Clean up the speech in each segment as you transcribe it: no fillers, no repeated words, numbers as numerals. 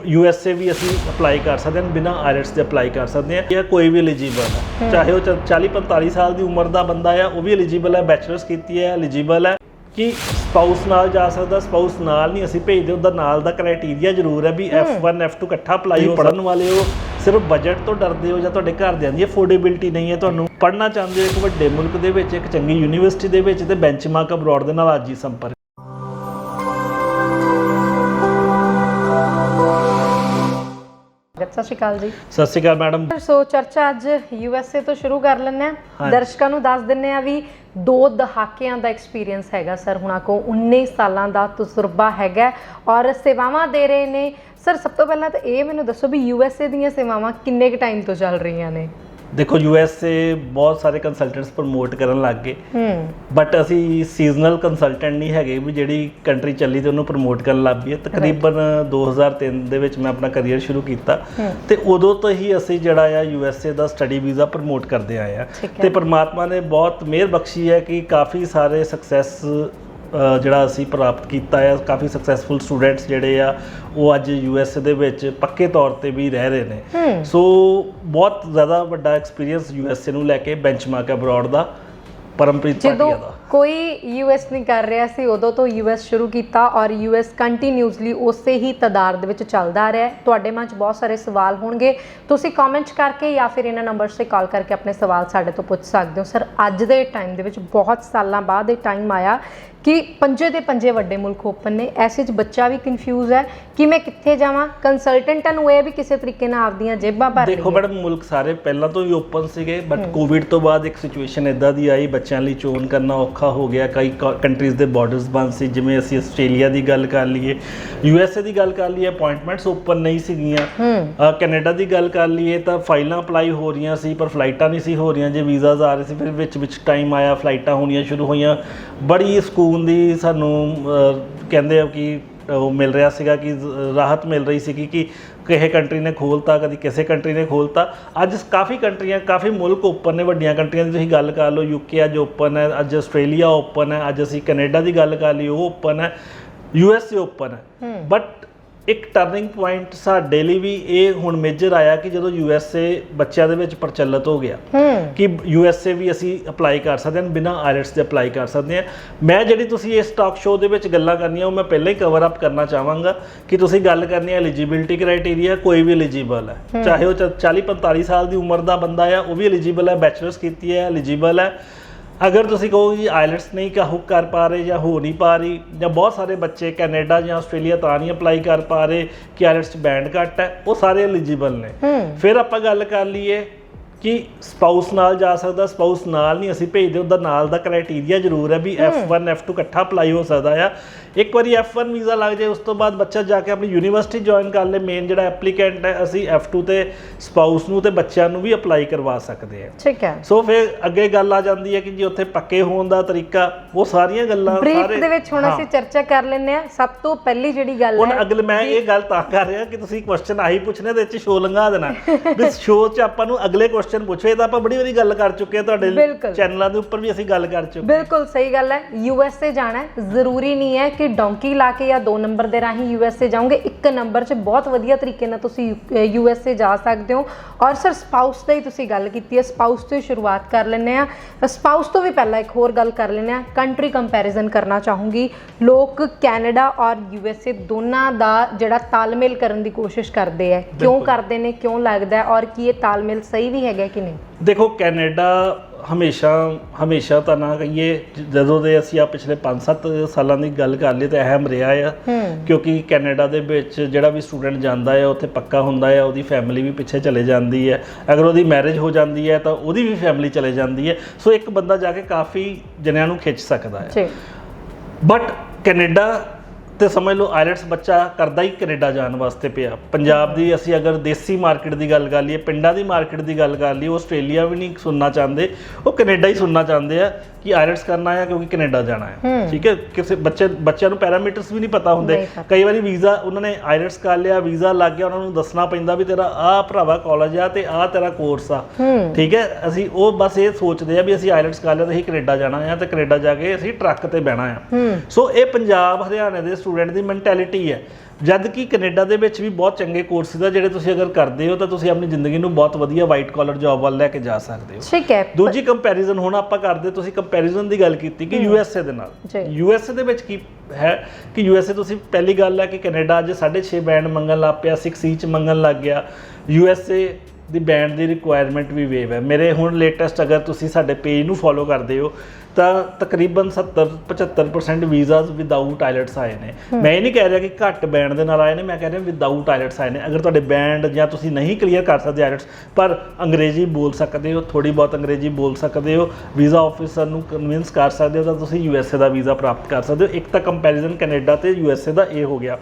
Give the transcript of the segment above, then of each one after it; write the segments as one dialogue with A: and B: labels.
A: USA भी असी apply कर सकते हैं, बिना IELTS के अप्लाई कर सकते हैं, या कोई भी एलिजिबल है, चाहे वो 40-45 साल की उम्र का बंदा है वो भी एलिजिबल है, बैचलर्स की है एलिजिबल है कि स्पाउस नाल जा सकता, स्पाउस नाल नहीं असी भेजते, उसका नाल का क्राइटेरिया जरूर है भी F1 F2 इकट्ठा अप्लाई हो। पढ़न वाले हो सिर्फ बजट तो डरते हो, या तुहाडे घरदिਆਂ ਦੀ अफोर्डेबिलिटी नहीं है, तुहानूं पढ़ना चाहते हो एक वड्डे मुल्क दे विच एक चंगी यूनीवर्सिटी दे विच ते बेंचमार्क अब्रॉड दे नाल अज ही संपर्क।
B: सत श्री अकाल जी।
A: सत श्री अकाल मैडम।
B: सो चर्चा अज USA तो शुरू कर लेने, दर्शकों को दस दिने भी 2 दहाकियां का एक्सपीरियंस हैगा सर हुणां को, 19 सालों का तजुर्बा हैगा और सेवावां दे रहे ने। सर सब तो पहला तो ये मैनूं दसो भी USA ਦੀਆਂ सेवावां किन्ने क टाइम तो चल रही ने?
A: देखो USA बहुत सारे कंसलटेंट्स प्रमोट करन लग गए, बट असी सीजनल कंसलटेंट नहीं है भी जिहड़ी कंट्री चली तो उन्होंने प्रमोट करन लग पई। तकरीबन 2003 ਦੇ ਵਿੱਚ मैं अपना करियर शुरू किया तो उदों तो ही असी जिहड़ा आ USA ਦਾ स्टडी वीज़ा प्रमोट करते आए हैं तो परमात्मा ने बहुत मेहर बख्शी है कि काफ़ी सारे सक्सैस ਜਿਹੜਾ ਅਸੀਂ ਪ੍ਰਾਪਤ ਕੀਤਾ ਹੈ, ਕਾਫੀ ਸਕਸੈਸਫੁਲ ਸਟੂਡੈਂਟਸ ਜਿਹੜੇ ਆ ਉਹ ਅੱਜ USA ਦੇ ਵਿੱਚ ਪੱਕੇ ਤੌਰ ਤੇ ਵੀ ਰਹਿ ਰਹੇ ਨੇ। ਸੋ ਬਹੁਤ ਜ਼ਿਆਦਾ ਵੱਡਾ ਐਕਸਪੀਰੀਅੰਸ USA ਨੂੰ ਲੈ ਕੇ ਬੈਂਚਮਾਰਕ ਅਬਰੋਡ ਦਾ परमप्रीत भाटिया दा।
B: कोई US नहीं कर रहा सी उदों तो US शुरू किया और US कंटीन्यूसली उसे ही तादाद दे विच चलदा रहा है। तुहाडे मन च बहुत सारे सवाल होणगे, तुसीं कमेंट करके या फिर इन्हां नंबर्स से कॉल करके अपने सवाल साडे तो पुछ सकदे हो। सर अज दे टाइम दे विच बहुत सालां बाद ये टाइम आया कि पंजे दे पंजे वड्डे मुल्क ओपन ने, ऐसे च बच्चा भी कन्फ्यूज है कि मैं कित्थे जावां। कंसलटेंटां नूं ये भी किसी तरीके नाल आपदियां जेबां भर
A: देखो मैडम मुल्क सारे पहला तो ही ओपन सीगे, बट कोविड तो बाद एक सिचुएशन इदां दी आई बच्चों ਲਈ चोन करना औखा हो गया। कई कंट्रीज़ के बॉर्डर्स बंद सी, जिवें असीं आस्ट्रेलिया की गल कर लीए, USA की गल कर लीए अपॉइंटमेंट्स ओपन नहीं सीगियां, कैनेडा की गल कर लीए तो फाइलां अप्लाई हो रही सी पर फ्लाइटां नहीं सी हो रही, जो वीज़ाज आ रहे सी फिर विच टाइम आया फ्लाइटां होनियां शुरू होईयां। बड़ी ਸਕੂਨ ਦੀ ਸਾਨੂੰ ਕਹਿੰਦੇ ਆ ਕਿ ਉਹ ਮਿਲ ਰਿਹਾ ਸੀਗਾ ਕਿ ਰਾਹਤ ਮਿਲ ਰਹੀ ਸੀ ਕਿ ਕਿਸੇ ਕੰਟਰੀ ਨੇ ਖੋਲਤਾ, ਕਦੀ ਕਿਸੇ ਕੰਟਰੀ ਨੇ ਖੋਲਤਾ। ਅੱਜ ਕਾਫੀ ਕੰਟਰੀਆਂ ਕਾਫੀ ਮੁਲਕ ਓਪਨ ਨੇ, ਵੱਡੀਆਂ ਕੰਟਰੀਆਂ ਦੀ ਤੁਸੀਂ ਗੱਲ ਕਰ ਲਓ, UK ਅੱਜ ਓਪਨ ਹੈ, ਅੱਜ ਆਸਟ੍ਰੇਲੀਆ ਓਪਨ ਹੈ, ਅੱਜ ਅਸੀਂ ਕੈਨੇਡਾ ਦੀ ਗੱਲ ਕਰ ਲਈ ਉਹ ਓਪਨ ਹੈ, USA ਓਪਨ ਹੈ। ਬਟ ਇੱਕ ਟਰਨਿੰਗ ਪੁਆਇੰਟ ਸਾਡੇ ਲਈ ਵੀ ਇਹ ਹੁਣ ਮੇਜਰ ਆਇਆ ਕਿ ਜਦੋਂ USA ਬੱਚਿਆਂ ਦੇ ਵਿੱਚ ਪ੍ਰਚਲਿਤ ਹੋ ਗਿਆ ਕਿ USA ਵੀ ਅਸੀਂ ਅਪਲਾਈ ਕਰ ਸਕਦੇ ਹਾਂ, ਬਿਨਾਂ IELTS ਦੇ ਅਪਲਾਈ ਕਰ ਸਕਦੇ ਹਾਂ। ਮੈਂ ਜਿਹੜੀ ਤੁਸੀਂ ਇਸ ਟਾਕ ਸ਼ੋਅ ਦੇ ਵਿੱਚ ਗੱਲਾਂ ਕਰਨੀਆਂ ਉਹ ਮੈਂ ਪਹਿਲਾਂ ਹੀ ਕਵਰ ਅਪ ਕਰਨਾ ਚਾਹਾਂਗਾ ਕਿ ਤੁਸੀਂ ਗੱਲ ਕਰਨੀ ਹੈ ਐਲੀਜੀਬਿਲਿਟੀ ਕ੍ਰਾਈਟੇਰੀਆ, ਕੋਈ ਵੀ ਐਲੀਜੀਬਲ ਹੈ, ਚਾਹੇ ਉਹ 40-45 ਸਾਲ ਦੀ ਉਮਰ ਦਾ ਬੰਦਾ ਆ ਉਹ ਵੀ ਐਲੀਜੀਬਲ ਹੈ, ਬੈਚਲਰਸ ਕੀਤੀ ਹੈ ਐਲੀਜੀਬਲ ਹੈ। अगर तुसी कहो जी IELTS नहीं कर पा रहे या हो नहीं पा रही, या बहुत सारे बच्चे कैनेडा या आस्ट्रेलिया तो नहीं अप्लाई कर पा रहे कि IELTS बैंड घट है, वो सारे एलिजिबल ने। फिर आप गल कर लीए कि स्पाउस नाल जा सकता, स्पाउस नाल नहीं असी भेजते, उसका नाल का क्राइटेरिया जरूर है भी F1 F2 इकट्ठा अप्लाई हो सकता है। एक बार F1 वीज़ा लग जाए उस तो बाद बच्चा जाके अपनी यूनीवर्सिटी ज्वाइन कर ले, मेन जो एप्लीकेंट है असी F2 ते स्पाउस नूं ते बच्चों नूं भी अप्लाई करवा सकते हैं। ठीक है। सो फिर अगे गल आ जाती है कि जी उत्थे पक्के होने का तरीका, वो सारियां गल्लां
B: ब्रीफ दे विच हुण असीं चर्चा कर लैंदे आ। सब तो पहली जिहड़ी गल है
A: अगले मैं ये गल तां कर रहा कि तुसीं क्वेश्चन आही पुछने दे विच शो लंघा देना भी शो च आपां नूं अगले क्वेश्चन पुछे तो आप बड़ी बड़ी गल कर चुके हैं, तुहाडे चैनलों के उपर भी असीं गल कर चुके।
B: बिल्कुल सही गल है। USA जाना है, जरूरी नहीं है कि डोंकी ला के या 2 नंबर के राही USA जाओगे, 1 नंबर च बहुत वधिया तरीके नाल तुसीं USA जा सकते हो। और सर स्पाउस की तुसीं गल कीती है, स्पाउस तो शुरुआत कर लैंदे आ। स्पाउस तो भी पहला एक होर गल कर लैंदे आ, कंट्री कंपैरिजन करना चाहूँगी। लोग कैनेडा और USA दोनों का जिहड़ा तालमेल करने की कोशिश करते हैं, क्यों करते हैं, क्यों लगता है और कि ये तालमेल सही भी है कि नहीं?
A: देखो कैनेडा हमेशा तो ना कहिए, जदों दे असीं पिछले 5-7 सालों की गल कर लिए तो अहम रहा है, क्योंकि कैनेडा दे विच जिहड़ा भी स्टूडेंट जाता है उत्थे पक्का हुंदा है, उहदी फैमिली भी पिछे चले जाती है, अगर उहदी मैरिज हो जाती है तो उहदी भी फैमिली चले जाती है। सो एक बंदा जाके काफ़ी जनियां नूं खिंच सकता है। बट कैनेडा तो समझ लो IELTS बच्चा करता ही कैनेडा जाने वास्ते पिया। पंजाब की असी अगर देसी मार्केट की गल कर लीए, पिंडा की मार्केट की गल कर लीए, आस्ट्रेलिया भी नहीं सुनना चाहते, वो कैनेडा ही सुनना चाहते हैं कि IELTS करना है क्योंकि कैनेडा जाना है। ठीक है, किसी बच्चों को पैरामीटर्स भी नहीं पता होंगे। कई बार वीज़ा उन्होंने IELTS कर लिया, वीज़ा लग गया, उन्होंने दसना पैंदा भी तेरा आ भरावा कॉलेज आ ते आ तेरा कोर्स आ। ठीक है, असी वो बस ये सोचते हैं भी असी IELTS कर लिया तो असीं कैनेडा जाना है, तो कैनेडा जाके असीं ट्रक ते बहना है। सो ये पंजाब हरियाणे के स्टूडेंट की मैंटेलिटी है ਜਦ ਕਿ ਕੈਨੇਡਾ ਦੇ ਵਿੱਚ ਵੀ ਬਹੁਤ ਚੰਗੇ ਕੋਰਸਿਸ ਆ ਜਿਹੜੇ ਤੁਸੀਂ ਅਗਰ ਕਰਦੇ ਹੋ ਤਾਂ ਤੁਸੀਂ ਆਪਣੀ ਜ਼ਿੰਦਗੀ ਨੂੰ ਬਹੁਤ ਵਧੀਆ ਵਾਈਟ ਕਾਲਰ ਜੌਬ ਵੱਲ ਲੈ ਕੇ ਜਾ ਸਕਦੇ ਹੋ।
B: ਠੀਕ ਹੈ।
A: ਦੂਜੀ ਕੰਪੈਰੀਜ਼ਨ ਹੁਣ ਆਪਾਂ ਕਰਦੇ, ਤੁਸੀਂ ਕੰਪੈਰੀਜ਼ਨ ਦੀ ਗੱਲ ਕੀਤੀ ਕਿ USA ਦੇ ਨਾਲ। USA ਦੇ ਵਿੱਚ ਕੀ ਹੈ ਕਿ USA ਤੁਸੀਂ ਪਹਿਲੀ ਗੱਲ ਹੈ ਕਿ ਕੈਨੇਡਾ ਅੱਜ 6.5 ਬੈਂਡ ਮੰਗਣ ਲੱਗ ਪਿਆ, 6E 'ਚ ਮੰਗਣ ਲੱਗ ਗਿਆ। USA ਦੀ ਬੈਂਡ ਦੀ ਰਿਕੁਆਇਰਮੈਂਟ ਵੀ ਵੇਵ ਹੈ। ਮੇਰੇ ਹੁਣ ਲੇਟੈਸਟ ਅਗਰ ਤੁਸੀਂ ਸਾਡੇ ਪੇਜ ਨੂੰ ਫੋਲੋ ਕਰਦੇ ਹੋ ਤਾਂ ਤਕਰੀਬਨ 70-75% ਵੀਜ਼ਾਸ ਵਿਦਆਊਟ ਆਇਲਟਸ ਆਏ ਨੇ। ਮੈਂ ਇਹ ਨਹੀਂ ਕਹਿ ਰਿਹਾ ਕਿ ਘੱਟ ਬੈਂਡ ਦੇ ਨਾਲ ਆਏ ਨੇ, ਮੈਂ ਕਹਿ ਰਿਹਾ ਵਿਦਆਊਟ ਆਇਲਟਸ ਆਏ ਨੇ। ਅਗਰ ਤੁਹਾਡੇ ਬੈਂਡ ਜਾਂ ਤੁਸੀਂ ਨਹੀਂ ਕਲੀਅਰ ਕਰ ਸਕਦੇ ਆਇਲਟਸ ਪਰ ਅੰਗਰੇਜ਼ੀ ਬੋਲ ਸਕਦੇ ਹੋ, ਥੋੜੀ ਬਹੁਤ ਅੰਗਰੇਜ਼ੀ ਬੋਲ ਸਕਦੇ ਹੋ, ਵੀਜ਼ਾ ਆਫਿਸਰ ਨੂੰ ਕਨਵਿੰਸ ਕਰ ਸਕਦੇ ਹੋ, ਤਾਂ ਤੁਸੀਂ USA ਦਾ ਵੀਜ਼ਾ ਪ੍ਰਾਪਤ ਕਰ ਸਕਦੇ ਹੋ। ਇੱਕ ਤਾਂ ਕੰਪੈਰੀਜ਼ਨ ਕੈਨੇਡਾ ਤੇ USA ਦਾ ਇਹ ਹੋ ਗਿਆ।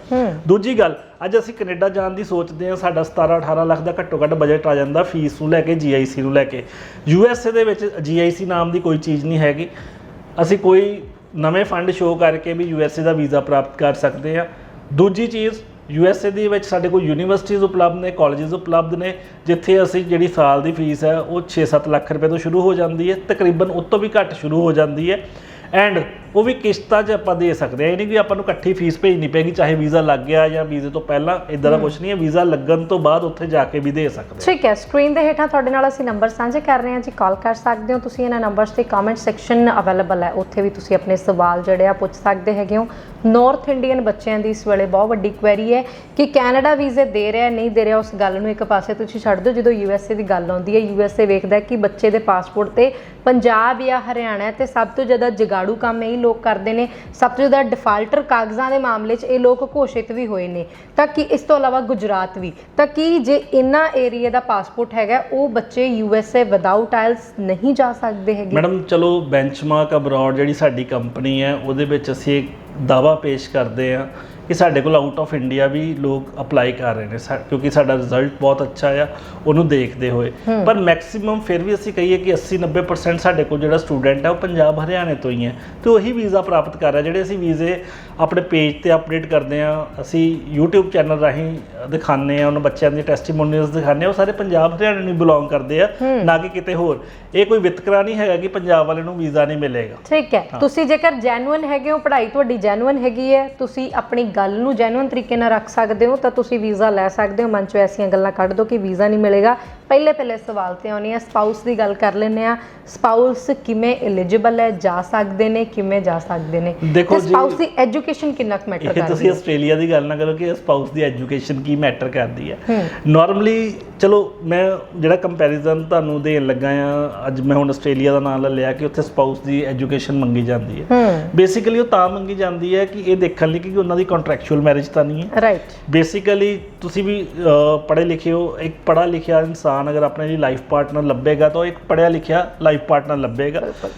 A: ਦੂਜੀ ਗੱਲ, ਅੱਜ ਅਸੀਂ ਕੈਨੇਡਾ ਜਾਣ ਦੀ ਸੋਚਦੇ ਹਾਂ, ਸਾਡਾ 17-18 ਲੱਖ ਦਾ ਘੱਟੋ ਘੱਟ ਬਜਟ ਆ ਜਾਂਦਾ ਫੀਸ ਨੂੰ ਲੈ ਕੇ, GIC ਨੂੰ ਲੈ ਕੇ। USA ਦੇ ਵਿੱਚ GIC ਨਾਮ ਦੀ ਕੋਈ ਚੀਜ਼ ਨਹੀਂ ਹੈਗੀ। ਅਸੀਂ ਕੋਈ ਨਵੇਂ ਫੰਡ ਸ਼ੋਅ ਕਰਕੇ ਵੀ USA ਦਾ ਵੀਜ਼ਾ ਪ੍ਰਾਪਤ ਕਰ ਸਕਦੇ ਹਾਂ। ਦੂਜੀ ਚੀਜ਼, USA ਦੇ ਵਿੱਚ ਸਾਡੇ ਕੋਲ ਯੂਨੀਵਰਸਿਟੀਜ਼ ਉਪਲਬਧ ਨੇ, ਕਾਲਜਿਸ ਉਪਲਬਧ ਨੇ, ਜਿੱਥੇ ਅਸੀਂ ਜਿਹੜੀ ਸਾਲ ਦੀ ਫੀਸ ਹੈ ਉਹ 6-7 ਲੱਖ ਰੁਪਏ ਤੋਂ ਸ਼ੁਰੂ ਹੋ ਜਾਂਦੀ ਹੈ, ਤਕਰੀਬਨ ਉਸ ਤੋਂ ਵੀ ਘੱਟ ਸ਼ੁਰੂ ਹੋ ਜਾਂਦੀ ਹੈ। ਐਂਡ ਉਹ ਵੀ ਕਿਸ਼ਤਾਂ 'ਚ ਆਪਾਂ ਦੇ ਸਕਦੇ ਹਾਂ। ਇਹ ਨਹੀਂ ਕਿ ਆਪਾਂ ਨੂੰ ਇਕੱਠੀ ਫੀਸ ਭੇਜਣੀ ਪੈਗੀ ਚਾਹੇ ਵੀਜ਼ਾ ਲੱਗ ਗਿਆ ਜਾਂ ਵੀਜ਼ੇ ਤੋਂ ਪਹਿਲਾਂ, ਇੱਦਾਂ ਦਾ ਕੁਝ ਨਹੀਂ ਹੈ। ਵੀਜ਼ਾ ਲੱਗਣ ਤੋਂ ਬਾਅਦ ਉੱਥੇ ਜਾ ਕੇ ਵੀ ਦੇ ਸਕਦੇ।
B: ਠੀਕ ਹੈ। ਸਕਰੀਨ ਦੇ ਹੇਠਾਂ ਤੁਹਾਡੇ ਨਾਲ ਅਸੀਂ ਨੰਬਰ ਸਾਂਝੇ ਕਰ ਰਹੇ ਹਾਂ ਜੀ, ਕਾਲ ਕਰ ਸਕਦੇ ਹੋ ਤੁਸੀਂ। ਇਹਨਾਂ ਨੰਬਰਸ ਤੇ ਕਮੈਂਟ ਸੈਕਸ਼ਨ ਅਵੇਲੇਬਲ ਹੈ, ਉੱਥੇ ਵੀ ਤੁਸੀਂ ਆਪਣੇ ਸਵਾਲ ਜਿਹੜੇ ਆ ਪੁੱਛ ਸਕਦੇ ਹੈਗੇ ਹੋ। ਨਾਰਥ ਇੰਡੀਅਨ ਬੱਚਿਆਂ ਦੀ ਇਸ ਵੇਲੇ ਬਹੁਤ ਵੱਡੀ ਕੁਐਰੀ ਹੈ ਕਿ ਕੈਨੇਡਾ ਵੀਜ਼ੇ ਦੇ ਰਿਹਾ ਨਹੀਂ ਦੇ ਰਿਹਾ, ਉਸ ਗੱਲ ਨੂੰ ਇੱਕ ਪਾਸੇ ਤੁਸੀਂ ਛੱਡ ਦਿਓ। ਜਦੋਂ USA ਦੀ ਗੱਲ ਆਉਂਦੀ ਹੈ, USA ਵੇਖਦਾ ਕਿ ਬੱਚੇ ਦੇ ਪਾਸਪੋਰਟ ਤੇ ਪੰਜਾਬ ਜਾਂ ਹਰਿਆਣਾ ਤੇ ਸਭ ਤੋਂ ਜ਼ਿਆਦਾ ਜਗਾੜੂ ਕੰਮ ਇਹੀ ਲੋਕ ਕਰਦੇ ਨੇ, ਸਭ ਤੋਂ ਜ਼ਿਆਦਾ ਡਿਫਾਲਟਰ ਕਾਗਜ਼ਾਂ ਦੇ ਮਾਮਲੇ 'ਚ ਇਹ ਲੋਕ ਘੋਸ਼ਿਤ ਵੀ ਹੋਏ ਨੇ। ਤਾਂ ਕਿ ਇਸ ਤੋਂ ਇਲਾਵਾ ਗੁਜਰਾਤ ਵੀ, ਤਾਂ ਕਿ ਜੇ ਇਹਨਾਂ ਏਰੀਆ ਦਾ ਪਾਸਪੋਰਟ ਹੈਗਾ ਉਹ ਬੱਚੇ USA ਵਿਦਆਊਟ ਆਇਲਸ ਨਹੀਂ ਜਾ ਸਕਦੇ ਹੈਗੇ।
A: ਮੈਡਮ ਚਲੋ, ਬੈਂਚਮਾਰਕ ਅਬਰੋਡ ਜਿਹੜੀ ਸਾਡੀ ਕੰਪਨੀ ਹੈ ਉਹਦੇ ਵਿੱਚ ਅਸੀਂ ਇੱਕ ਦਾਅਵਾ ਪੇਸ਼ ਕਰਦੇ ਹਾਂ ਕਿ ਸਾਡੇ ਕੋਲ ਆਊਟ ਆਫ ਇੰਡੀਆ ਵੀ ਲੋਕ ਅਪਲਾਈ ਕਰ ਰਹੇ ਨੇ, ਕਿਉਂਕਿ ਸਾਡਾ ਰਿਜ਼ਲਟ ਬਹੁਤ ਅੱਛਾ ਆ ਉਹਨੂੰ ਦੇਖਦੇ ਹੋਏ। ਪਰ ਮੈਕਸਿਮਮ ਫਿਰ ਵੀ ਅਸੀਂ ਕਹੀਏ ਕਿ 80-90% ਸਾਡੇ ਕੋਲ ਜਿਹੜਾ ਸਟੂਡੈਂਟ ਹੈ ਉਹ ਪੰਜਾਬ ਹਰਿਆਣੇ ਤੋਂ ਹੀ ਹੈ ਤੇ ਉਹੀ ਵੀਜ਼ਾ ਪ੍ਰਾਪਤ ਕਰ ਰਿਹਾ। ਜਿਹੜੇ ਅਸੀਂ ਵੀਜ਼ੇ ਆਪਣੇ ਪੇਜ ਤੇ ਅਪਡੇਟ ਕਰਦੇ ਹਾਂ, ਅਸੀਂ YouTube ਚੈਨਲ ਰਾਹੀਂ ਦਿਖਾਉਂਦੇ ਹਾਂ, ਉਹਨਾਂ ਬੱਚਿਆਂ ਦੀ ਟੈਸਟੀਮੋਨੀਅਲਸ ਦਿਖਾਉਂਦੇ ਹਾਂ, ਉਹ ਸਾਰੇ ਪੰਜਾਬ ਹਰਿਆਣੇ ਨੂੰ ਬਿਲੋਂਗ ਕਰਦੇ ਆ, ਨਾ ਕਿ ਕਿਤੇ ਹੋਰ। ਇਹ ਕੋਈ ਵਿਤਕਰਾ ਨਹੀਂ ਹੈਗਾ ਕਿ ਪੰਜਾਬ ਵਾਲੇ ਨੂੰ ਵੀਜ਼ਾ ਨਹੀਂ ਮਿਲੇਗਾ।
B: ਠੀਕ ਹੈ। ਤੁਸੀਂ ਜੇਕਰ ਜੈਨੂਇਨ ਹੈਗੇ ਹੋ, ਪੜ੍ਹਾਈ ਤੁਹਾਡੀ ਜੈਨੂਇਨ ਹੈਗੀ ਹੈ, ਤੁਸੀਂ ਆਪਣੀ ਗੱਲ ਨੂੰ ਜੈਨੂਇਨ ਤਰੀਕੇ ਨਾਲ ਰੱਖ ਸਕਦੇ ਹੋ, ਤਾਂ ਤੁਸੀਂ ਵੀਜ਼ਾ ਲੈ ਸਕਦੇ ਹੋ। ਮਨ 'ਚੋਂ ਐਸੀਆਂ ਗੱਲਾਂ ਕੱਢ ਦਿਓ ਕਿ ਵੀਜ਼ਾ ਨਹੀਂ ਮਿਲੇਗਾ। ਪਹਿਲੇ ਸਵਾਲ ਤੇ ਆਉਣੀ ਹੈ, ਸਪਾਊਸ ਦੀ ਗੱਲ ਕਰ ਲੈਂਦੇ ਆ। ਸਪਾਊਸ ਕਿਵੇਂ ਐਲੀਜੀਬਲ ਹੈ, ਜਾ ਸਕਦੇ ਨੇ, ਕਿਵੇਂ ਜਾ ਸਕਦੇ ਨੇ?
A: ਦੇਖੋ ਜੀ,
B: ਸਪਾਊਸ ਦੀ ਐਜੂਕੇਸ਼ਨ ਕਿੰਨਾ ਕੁ ਮੈਟਰ ਕਰਦੀ ਹੈ?
A: ਤੁਸੀਂ ਆਸਟ੍ਰੇਲੀਆ ਦੀ ਗੱਲ ਨਾ ਕਰੋ ਕਿ ਸਪਾਊਸ ਦੀ ਐਜੂਕੇਸ਼ਨ ਕੀ ਮੈਟਰ ਕਰਦੀ ਹੈ। ਨਾਰਮਲੀ ਚਲੋ ਮੈਂ ਜਿਹੜਾ ਕੰਪੈਰੀਜ਼ਨ ਤੁਹਾਨੂੰ ਦੇਣ ਲੱਗਾ ਆ, ਅੱਜ ਮੈਂ ਹੁਣ ਆਸਟ੍ਰੇਲੀਆ ਦਾ ਨਾਮ ਲੈ ਲਿਆ ਕਿ ਉੱਥੇ ਸਪਾਊਸ ਦੀ ਐਜੂਕੇਸ਼ਨ ਮੰਗੀ ਜਾਂਦੀ ਹੈ। ਬੇਸਿਕਲੀ ਉਹ ਤਾਂ ਮੰਗੀ ਜਾਂਦੀ ਹੈ ਕਿ ਇਹ ਦੇਖਣ ਲਈ ਕਿ ਉਹਨਾਂ ਦੀ ਕੰਟਰੈਕਚੁਅਲ ਮੈਰਿਜ ਤਾਂ ਨਹੀਂ ਹੈ।
B: ਰਾਈਟ।
A: ਬੇਸਿਕਲੀ ਤੁਸੀਂ ਵੀ ਪੜ੍ਹੇ ਲਿਖੇ ਹੋ, ਇੱਕ ਪੜ੍ਹਾ ਲਿਖਿਆ ਇਨਸਾਨ ਅਗਰ ਆਪਣੇ ਲਈ ਲਾਈਫ ਪਾਰਟਨਰ ਲੱਭੇਗਾ ਤਾਂ ਉਹ ਇੱਕ ਪੜ੍ਹਿਆ ਲਿਖਿਆ ਲਾਈਫ ਪਾਰਟਨਰ ਲੱਭੇਗਾ।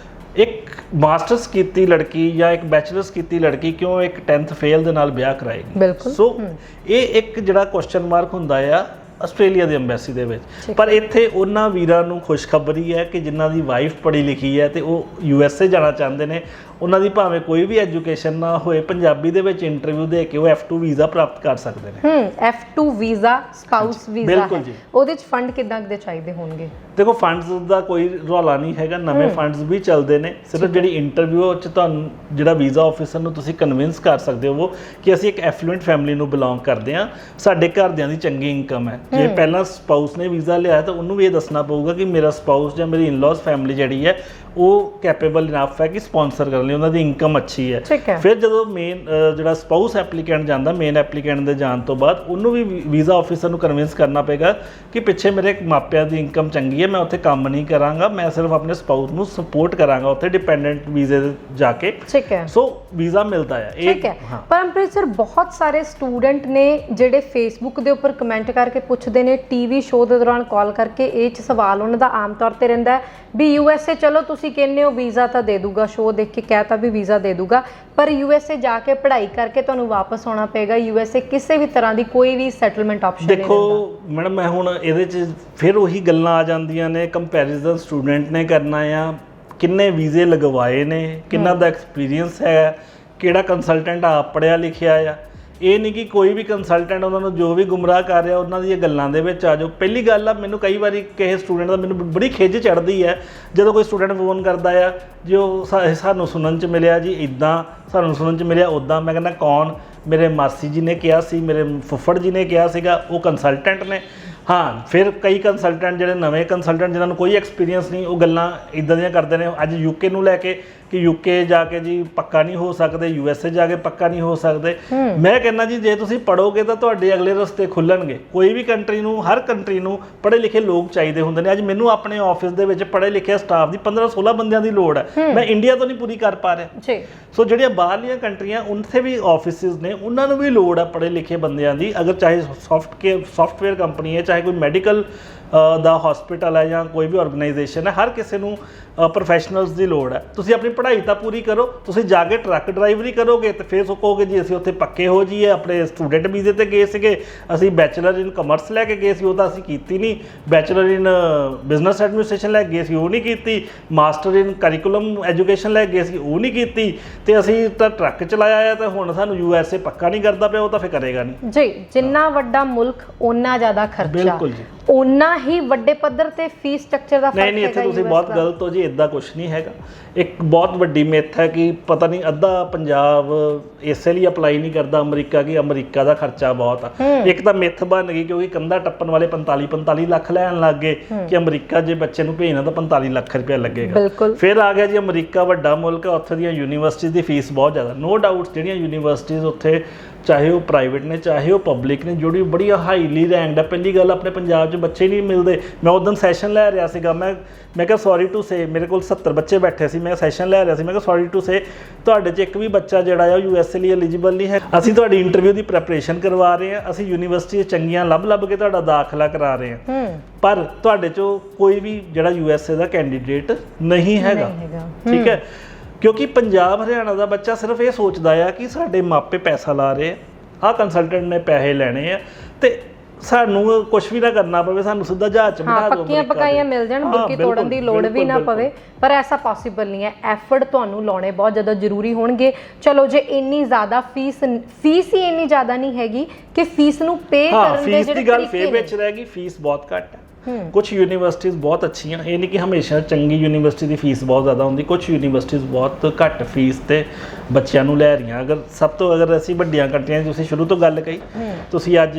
A: ਇੱਕ ਮਾਸਟਰਸ ਕੀਤੀ ਲੜਕੀ ਜਾਂ ਇੱਕ ਬੈਚਲਰਸ ਕੀਤੀ ਲੜਕੀ ਕਿਉਂ ਇੱਕ 10th ਫੇਲ ਦੇ ਨਾਲ ਵਿਆਹ ਕਰਾਏਗੀ?
B: ਬਿਲਕੁਲ।
A: ਸੋ ਇਹ ਇੱਕ ਜਿਹੜਾ ਕੁਐਸਚਨ ਮਾਰਕ ਹੁੰਦਾ ਆ ਆਸਟ੍ਰੇਲੀਆ ਦੀ ਅੰਬੈਸੀ ਦੇ ਵਿੱਚ। ਪਰ ਇੱਥੇ ਉਹਨਾਂ ਵੀਰਾਂ ਨੂੰ ਖੁਸ਼ਖਬਰੀ ਹੈ ਕਿ ਜਿਨ੍ਹਾਂ ਦੀ ਵਾਈਫ ਪੜ੍ਹੀ ਲਿਖੀ ਹੈ ਤੇ ਉਹ USA ਜਾਣਾ ਚਾਹੁੰਦੇ ਨੇ, ਉਹਨਾਂ ਦੀ ਭਾਵੇਂ ਕੋਈ ਵੀ ਐਜੂਕੇਸ਼ਨ ਨਾ ਹੋਏ, ਪੰਜਾਬੀ ਦੇ ਵਿੱਚ ਇੰਟਰਵਿਊ ਦੇ ਕੇ ਉਹ F2 ਵੀਜ਼ਾ ਪ੍ਰਾਪਤ ਕਰ ਸਕਦੇ ਨੇ।
B: F2 ਵੀਜ਼ਾ ਸਪਾਊਸ ਵੀਜ਼ਾ
A: ਬਿਲਕੁਲ ਜੀ।
B: ਉਹਦੇ 'ਚ ਫੰਡ ਕਿੱਦਾਂ ਦੇ ਚਾਹੀਦੇ ਹੋਣਗੇ?
A: ਦੇਖੋ, ਫੰਡਸ ਦਾ ਕੋਈ ਰੌਲਾ ਨਹੀਂ ਹੈਗਾ, ਨਵੇਂ ਫੰਡਸ ਵੀ ਚੱਲਦੇ ਨੇ। ਸਿਰਫ ਜਿਹੜੀ ਇੰਟਰਵਿਊ 'ਚ ਤੁਹਾਨੂੰ ਜਿਹੜਾ ਵੀਜ਼ਾ ਆਫਿਸਰ ਨੂੰ ਤੁਸੀਂ ਕਨਵਿੰਸ ਕਰ ਸਕਦੇ ਹੋ ਕਿ ਅਸੀਂ ਇੱਕ ਐਫਲੂਐਂਟ ਫੈਮਿਲੀ ਨੂੰ ਬਿਲੋਂਗ ਕਰਦੇ ਹਾਂ, ਸਾਡੇ ਘਰਦਿਆਂ ਦੀ ਚੰਗੀ ਇਨਕਮ ਹੈ। ਜੇ ਪਹਿਲਾਂ ਸਪਾਊਸ ਨੇ ਵੀਜ਼ਾ ਲਿਆ ਤਾਂ ਉਹਨੂੰ ਵੀ ਇਹ ਦੱਸਣਾ ਪਊਗਾ ਕਿ ਮੇਰਾ ਸਪਾਊਸ ਜਾਂ ਮੇਰੀ ਇਨ-ਲॉज ਫੈਮਿਲੀ ਜਿਹੜੀ ਹੈ ਉਹ ਕੈਪੇਬਲ ਇਨਫ ਹੈ ਕਿ ਸਪਾਂਸਰ ਕਰਨ ਲਈ, ਉਹਨਾਂ ਦੀ ਇਨਕਮ ਅੱਛੀ ਹੈ। ਫਿਰ ਜਦੋਂ ਮੇਨ ਜਿਹੜਾ ਸਪਾਊਸ ਐਪਲੀਕੈਂਟ ਜਾਂਦਾ, ਮੇਨ ਐਪਲੀਕੈਂਟ ਦੇ ਜਾਣ ਤੋਂ ਬਾਅਦ ਉਹਨੂੰ ਵੀ ਵੀਜ਼ਾ ਆਫਿਸਰ ਨੂੰ ਕਨਵਿੰਸ ਕਰਨਾ ਪਏਗਾ ਕਿ ਪਿੱਛੇ ਮੇਰੇ ਮਾਪਿਆਂ ਦੀ ਇਨਕਮ ਚੰਗੀ ਹੈ, ਮੈਂ ਉੱਥੇ ਕੰਮ ਨਹੀਂ ਕਰਾਂਗਾ, ਮੈਂ ਸਿਰਫ ਆਪਣੇ ਸਪਾਊਸ ਨੂੰ ਸਪੋਰਟ ਕਰਾਂਗਾ ਉੱਥੇ ਡਿਪੈਂਡੈਂਟ ਵੀਜ਼ੇ ਜਾ ਕੇ।
B: ਠੀਕ ਹੈ।
A: ਸੋ ਵੀਜ਼ਾ ਮਿਲਦਾ ਹੈ।
B: ਠੀਕ ਹੈ। ਪਰਮਪ੍ਰੀਤ ਸਰ, ਬਹੁਤ ਸਾਰੇ ਸਟੂਡੈਂਟ ਨੇ ਜਿਹੜੇ ਫੇਸਬੁੱਕ ਦੇ ਉੱਪਰ ਕਮੈਂਟ ਕਰਕੇ ਪੁੱਛਦੇ ਨੇ, ਟੀਵੀ ਸ਼ੋਅ ਦੇ ਦੌਰਾਨ ਕਾਲ ਕਰਕੇ ਇਹ 'ਚ ਸਵਾਲ ਉਹਨਾਂ ਦਾ ਆਮ ਤੌਰ ਤੇ ਰਹਿੰਦਾ ਵੀ USA ਚਲੋ ਤੁਸੀਂ ਕਹਿੰਦੇ ਹੋ ਵੀਜ਼ਾ ਤਾਂ ਦੇ ਦੂਗਾ, ਸ਼ੋਅ ਦੇਖ ਕੇ ਕਹਿ ਤਾਂ ਵੀ ਵੀਜ਼ਾ ਦੇ ਦੂਗਾ, ਪਰ USA ਜਾ ਕੇ ਪੜ੍ਹਾਈ ਕਰਕੇ ਤੁਹਾਨੂੰ ਵਾਪਸ ਆਉਣਾ ਪਏਗਾ। USA ਕਿਸੇ ਵੀ ਤਰ੍ਹਾਂ ਦੀ ਕੋਈ ਵੀ ਸੈਟਲਮੈਂਟ ਆਪਸ਼ਨ ਨਹੀਂ ਦਿੰਦਾ।
A: ਦੇਖੋ ਮੈਡਮ, ਮੈਂ ਹੁਣ ਇਹਦੇ 'ਚ ਫਿਰ ਉਹੀ ਗੱਲਾਂ ਆ ਜਾਂਦੀਆਂ ਨੇ, ਕੰਪੈਰੀਜ਼ਨ ਸਟੂਡੈਂਟ ਨੇ ਕਰਨਾ ਆ, ਕਿੰਨੇ ਵੀਜ਼ੇ ਲਗਵਾਏ ਨੇ, ਕਿੰਨਾ ਦਾ ਐਕਸਪੀਰੀਅੰਸ ਹੈ, ਕਿਹੜਾ ਕੰਸਲਟੈਂਟ ਆਪ ਪੜ੍ਹਿਆ ਲਿਖਿਆ ਆ। ਇਹ ਨਹੀਂ ਕਿ ਕੋਈ ਵੀ ਕੰਸਲਟੈਂਟ ਉਹਨਾਂ ਨੂੰ ਜੋ ਵੀ ਗੁੰਮਰਾਹ ਕਰ ਰਿਹਾ ਉਹਨਾਂ ਦੀਆਂ ਗੱਲਾਂ ਦੇ ਵਿੱਚ ਆ ਜਾਓ। ਪਹਿਲੀ ਗੱਲ ਆ, ਮੈਨੂੰ ਕਈ ਵਾਰੀ ਕਿਸੇ ਸਟੂਡੈਂਟ ਦਾ ਮੈਨੂੰ ਬੜੀ ਖਿੱਚ ਚੜ੍ਹਦੀ ਹੈ ਜਦੋਂ ਕੋਈ ਸਟੂਡੈਂਟ ਫੋਨ ਕਰਦਾ ਆ ਜੋ ਸਾਨੂੰ ਸੁਣਨ 'ਚ ਮਿਲਿਆ ਜੀ ਇੱਦਾਂ, ਸਾਨੂੰ ਸੁਣਨ 'ਚ ਮਿਲਿਆ ਉੱਦਾਂ। ਮੈਂ ਕਹਿੰਦਾ ਕੌਣ? ਮੇਰੇ ਮਾਸੀ ਜੀ ਨੇ ਕਿਹਾ ਸੀ, ਮੇਰੇ ਫੁੱਫੜ ਜੀ ਨੇ ਕਿਹਾ ਸੀਗਾ, ਉਹ ਕੰਸਲਟੈਂਟ ਨੇ। ਹਾਂ, ਫਿਰ ਕਈ ਕੰਸਲਟੈਂਟ ਜਿਹੜੇ ਨਵੇਂ ਕੰਸਲਟੈਂਟ ਜਿਨ੍ਹਾਂ ਨੂੰ ਕੋਈ ਐਕਸਪੀਰੀਅੰਸ ਨਹੀਂ, ਉਹ ਗੱਲਾਂ ਇੱਦਾਂ ਦੀਆਂ ਕਰਦੇ ਨੇ ਅੱਜ ਯੂਕੇ ਨੂੰ ਲੈ ਕੇ ਕਿ ਯੂਕੇ ਜਾ ਕੇ ਜੀ ਪੱਕਾ ਨਹੀਂ ਹੋ ਸਕਦੇ, USA ਜਾ ਕੇ ਪੱਕਾ ਨਹੀਂ ਹੋ ਸਕਦੇ। ਮੈਂ ਕਹਿੰਦਾ ਜੀ ਜੇ ਤੁਸੀਂ ਪੜੋਗੇ ਤਾਂ ਤੁਹਾਡੇ ਅਗਲੇ ਰਸਤੇ ਖੁੱਲਣਗੇ। ਕੋਈ ਵੀ ਕੰਟਰੀ ਨੂੰ, ਹਰ ਕੰਟਰੀ ਨੂੰ ਪੜ੍ਹੇ ਲਿਖੇ ਲੋਕ ਚਾਹੀਦੇ ਹੁੰਦੇ ਨੇ। ਅੱਜ ਮੈਨੂੰ ਆਪਣੇ ਆਫਿਸ ਦੇ ਵਿੱਚ ਪੜ੍ਹੇ ਲਿਖੇ ਸਟਾਫ ਦੀ 15-16 ਬੰਦਿਆਂ ਦੀ ਲੋੜ ਹੈ। ਮੈਂ ਇੰਡੀਆ ਤੋਂ ਨਹੀਂ ਪੂਰੀ ਕਰ ਪਾ ਰਿਹਾ
B: ਜੀ।
A: ਸੋ ਜਿਹੜੀਆਂ ਬਾਹਰਲੀਆਂ ਕੰਟਰੀਆਂ ਉੱਥੇ ਵੀ ਆਫਿਸਿਸ ਨੇ, ਉਹਨਾਂ ਨੂੰ ਵੀ ਲੋੜ ਹੈ ਪੜ੍ਹੇ ਲਿਖੇ ਬੰਦਿਆਂ ਦੀ। ਅਗਰ ਚਾਹੇ ਸੌਫਟਵੇਅਰ ਕੰਪਨੀ ਹੈ, ਚਾਹੇ ਕੋਈ ਮੈਡੀਕਲ ਦਾ ਹਸਪੀਟਲ ਹੈ ਜਾਂ ਕੋਈ ਵੀ ਆਰਗੇਨਾਈਜੇਸ਼ਨ ਹੈ, ਹਰ ਕਿਸੇ ਨੂੰ ਪ੍ਰੋਫੈਸ਼ਨਲਸ ਦੀ ਲੋੜ ਹੈ। ਤੁਸੀਂ ਆਪਣੀ ਪੜ੍ਹਾਈ ਤਾਂ ਪੂਰੀ ਕਰੋ। ਤੁਸੀਂ ਜਾ ਕੇ ਟਰੱਕ ਡਰਾਈਵਰੀ ਕਰੋਗੇ ਤੇ ਫਿਰ ਕਹੋਗੇ ਜੀ ਅਸੀਂ ਉੱਥੇ ਪੱਕੇ ਹੋ ਜਾਈਏ। ਆਪਣੇ ਸਟੂਡੈਂਟ ਵੀਜ਼ੇ ਤੇ ਗਏ ਸੀਗੇ, ਅਸੀਂ ਬੈਚਲਰ ਇਨ ਕਮਰਸ ਲੈ ਕੇ ਗਏ ਸੀ, ਉਹ ਤਾਂ ਅਸੀਂ ਕੀਤੀ ਨਹੀਂ। ਬੈਚਲਰ ਇਨ ਬਿਜ਼ਨਸ ਐਡਮਿਨਿਸਟ੍ਰੇਸ਼ਨ ਲੈ ਕੇ ਗਏ ਸੀ, ਉਹ ਨਹੀਂ ਕੀਤੀ। ਮਾਸਟਰ ਇਨ ਕਰਿਕੂਲਮ ਐਜੂਕੇਸ਼ਨ ਲੈ ਕੇ ਗਏ ਸੀ, ਉਹ ਨਹੀਂ ਕੀਤੀ। ਤੇ ਅਸੀਂ ਤਾਂ ਟਰੱਕ ਚਲਾਇਆ ਆ ਤੇ ਹੁਣ ਸਾਨੂੰ USA ਪੱਕਾ ਨਹੀਂ ਕਰਦਾ ਪਿਆ, ਉਹ ਤਾਂ ਫਿਰ ਕਰੇਗਾ ਨਹੀਂ
B: ਜੀ। ਜਿੰਨਾ ਵੱਡਾ ਮੁਲਕ ਓਨਾ ਜ਼ਿਆਦਾ ਖਰਚਾ,
A: ਬਿਲਕੁਲ ਜੀ।
B: ਓਨਾ ਹੀ ਵੱਡੇ ਪੱਧਰ ਤੇ ਫੀਸ ਸਟਰਕਚਰ ਦਾ ਫਰਕ ਹੈ।
A: ਨਹੀਂ, ਇੱਥੇ ਤੁਸੀਂ ਬਹੁਤ ਗਲਤ ਹੋ ਜੀ, ਇਦਾਂ ਕੁਝ ਨਹੀਂ ਹੈਗਾ। ਇੱਕ ਬਹੁਤ ਵੱਡੀ ਮਿੱਥ ਹੈ ਕਿ ਪਤਾ ਨਹੀਂ ਅੱਧਾ ਪੰਜਾਬ ਇਸੇ ਲਈ ਅਪਲਾਈ ਨਹੀਂ ਕਰਦਾ ਅਮਰੀਕਾ, ਕਿ ਅਮਰੀਕਾ ਦਾ ਖਰਚਾ ਬਹੁਤ ਆ। ਇੱਕ ਤਾਂ ਮਿੱਥ ਬਣ ਗਈ ਕਿਉਂਕਿ ਕੰਧਾ ਟੱਪਣ ਵਾਲੇ 45 ਲੱਖ ਲੈਣ ਲੱਗ ਗਏ ਕਿ ਅਮਰੀਕਾ ਜੇ ਬੱਚੇ ਨੂੰ ਭੇਜਣਾ ਤਾਂ 45 ਲੱਖ ਰੁਪਇਆ ਲੱਗੇਗਾ। ਫਿਰ ਆ ਗਿਆ ਜੀ ਅਮਰੀਕਾ ਵੱਡਾ ਮੁਲਕ ਹੈ, ਉੱਥੇ ਦੀਆਂ ਯੂਨੀਵਰਸਿਟੀਜ਼ ਦੀ ਫੀਸ ਬਹੁਤ ਜ਼ਿਆਦਾ। ਨੋ ਡਾਊਟ ਜਿਹੜੀਆਂ ਯੂਨੀਵਰਸਿਟੀਜ਼ ਉੱਥੇ ਚਾਹੇ ਉਹ ਪ੍ਰਾਈਵੇਟ ਨੇ ਚਾਹੇ ਉਹ ਪਬਲਿਕ ਨੇ, ਜਿਹੜੀ ਬੜੀ ਹਾਈਲੀ ਰੈਂਕਡ ਹੈ। ਪਹਿਲੀ ਗੱਲ ਆਪਣੇ ਪੰਜਾਬ 'ਚ ਬੱਚੇ ਨਹੀਂ ਮਿਲਦੇ। ਮੈਂ ਉਦੋਂ ਸੈਸ਼ਨ ਲੈ ਰਿਹਾ ਸੀਗਾ, ਮੈਂ ਕਿਹਾ ਸੌਰੀ ਟੂ ਸੇ, ਮੇਰੇ ਕੋਲ 70 ਬੱਚੇ ਬੈਠੇ ਸੀ, ਮੈਂ ਸੈਸ਼ਨ ਲੈ ਰਿਹਾ ਸੀ। ਮੈਂ ਕਿਹਾ ਸੌਰੀ ਟੂ ਸੇ, ਤੁਹਾਡੇ 'ਚ ਇੱਕ ਵੀ ਬੱਚਾ ਜਿਹੜਾ ਆ USA ਲਈ ਐਲੀਜੀਬਲ ਨਹੀਂ ਹੈ। ਅਸੀਂ ਤੁਹਾਡੀ ਇੰਟਰਵਿਊ ਦੀ ਪ੍ਰੈਪਰੇਸ਼ਨ ਕਰਵਾ ਰਹੇ ਹਾਂ, ਅਸੀਂ ਯੂਨੀਵਰਸਿਟੀ ਚੰਗੀਆਂ ਲੱਭ ਕੇ ਤੁਹਾਡਾ ਦਾਖਲਾ ਕਰਾ ਰਹੇ ਹਾਂ, ਪਰ ਤੁਹਾਡੇ 'ਚੋਂ ਕੋਈ ਵੀ ਜਿਹੜਾ USA ਦਾ ਕੈਂਡੀਡੇਟ ਨਹੀਂ ਹੈਗਾ। ਠੀਕ ਹੈ, ਕਿਉਂਕਿ ਪੰਜਾਬ ਹਰਿਆਣਾ ਦਾ ਬੱਚਾ ਸਿਰਫ ਇਹ ਸੋਚਦਾ ਆ ਕਿ ਸਾਡੇ ਮਾਪੇ ਪੈਸਾ ਲਾ ਰਹੇ ਆ, ਕੰਸਲਟੈਂਟ ਨੇ ਪੈਸੇ ਲੈਣੇ ਆ ਤੇ ਸਾਨੂੰ ਕੁਝ ਵੀ ਨਾ ਕਰਨਾ ਪਵੇ, ਸਾਨੂੰ ਸਿੱਧਾ ਜਹਾਜ਼ 'ਚ ਬਿਠਾ ਦਿਓ,
B: ਪੱਕੀਆਂ ਪਕਾਈਆਂ ਮਿਲ ਜਾਣ, ਬੁਰਕੀ ਤੋੜਨ ਦੀ ਲੋੜ ਵੀ ਨਾ ਪਵੇ। ਪਰ ਐਸਾ ਪੋਸੀਬਲ ਨਹੀਂ ਹੈ। ਐਫਰਟ ਤੁਹਾਨੂੰ ਲਾਉਣੇ ਬਹੁਤ ਜ਼ਿਆਦਾ ਜ਼ਰੂਰੀ ਹੋਣਗੇ। ਚਲੋ ਜੇ ਇੰਨੀ ਜ਼ਿਆਦਾ ਫੀਸ ਹੀ ਇੰਨੀ ਜ਼ਿਆਦਾ ਨਹੀਂ ਹੈਗੀ ਕਿ ਫੀਸ ਨੂੰ ਪੇ ਕਰਨ ਦੇ
A: ਫੀਸ ਦੀ ਗੱਲ ਫੇਰ ਵਿੱਚ ਰਹਿ ਗਈ। ਫੀਸ ਬਹੁਤ ਘੱਟ ਹੈ। ਕੁਝ ਯੂਨੀਵਰਸਿਟੀਜ਼ ਬਹੁਤ ਅੱਛੀਆਂ, ਇਹ ਨਹੀਂ ਕਿ ਹਮੇਸ਼ਾ ਚੰਗੀ ਯੂਨੀਵਰਸਿਟੀ ਦੀ ਫੀਸ ਬਹੁਤ ਜ਼ਿਆਦਾ ਹੁੰਦੀ। ਕੁਝ ਯੂਨੀਵਰਸਿਟੀਜ਼ ਬਹੁਤ ਘੱਟ ਫੀਸ ਤੇ ਬੱਚਿਆਂ ਨੂੰ ਲੈ ਰਹੀਆਂ। ਅਗਰ ਅਸੀਂ ਵੱਡੀਆਂ ਕੰਟਰੀਆਂ ਦੀ ਤੁਸੀਂ ਸ਼ੁਰੂ ਤੋਂ ਗੱਲ ਕਹੀ, ਤੁਸੀਂ ਅੱਜ